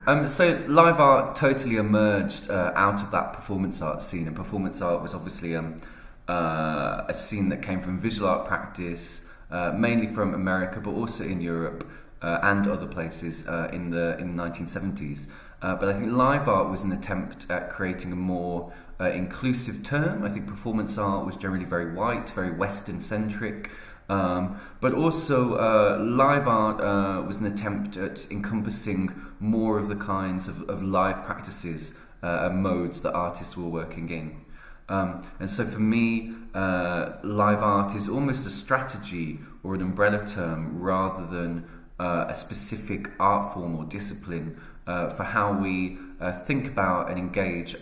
So live art totally emerged out of that performance art scene, and performance art was obviously a scene that came from visual art practice, mainly from America, but also in Europe and other places in the 1970s. But I think live art was an attempt at creating a more inclusive term. I think performance art was generally very white, very Western centric. But also, live art was an attempt at encompassing more of the kinds of live practices and modes that artists were working in. And so for me, live art is almost a strategy or an umbrella term rather than a specific art form or discipline for how we think about and engage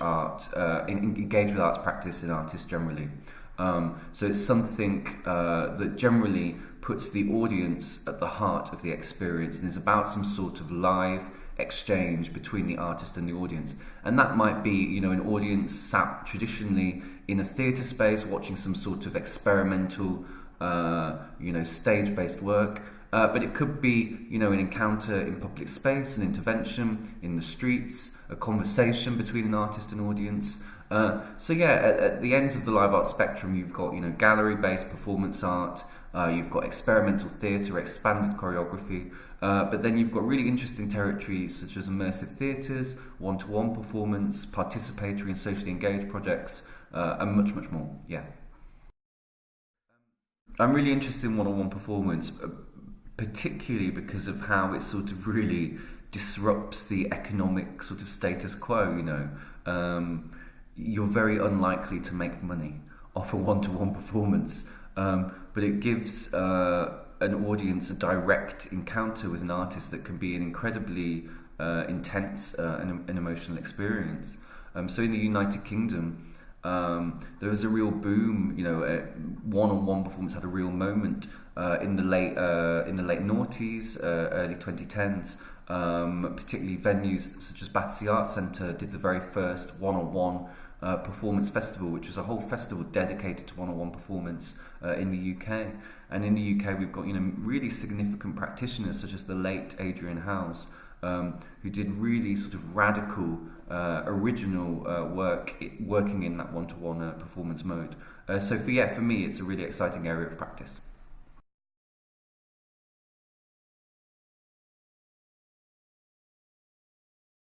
engage with arts practice and artists generally. So it's something that generally puts the audience at the heart of the experience and is about some sort of live exchange between the artist and the audience. And that might be, an audience sat traditionally in a theatre space watching some sort of experimental, stage-based work. But it could be, an encounter in public space, an intervention in the streets, a conversation between an artist and audience. At the ends of the live art spectrum, you've got, gallery-based performance art, you've got experimental theatre, expanded choreography, but then you've got really interesting territories such as immersive theatres, one-to-one performance, participatory and socially engaged projects, and much, much more. Yeah. I'm really interested in one-on-one performance, particularly because of how it sort of really disrupts the economic sort of status quo. You're very unlikely to make money off a one-to-one performance, but it gives an audience a direct encounter with an artist that can be an incredibly intense and emotional experience. So in the United Kingdom, there was a real boom. One-on-one performance had a real moment in the late noughties, early 2010s. Particularly venues such as Battersea Arts Centre did the very first one-on-one performance festival, which was a whole festival dedicated to one-on-one performance in the UK. And in the UK, we've got really significant practitioners such as the late Adrian Howes, who did really sort of radical, original working in that one-to-one performance mode. For me, it's a really exciting area of practice.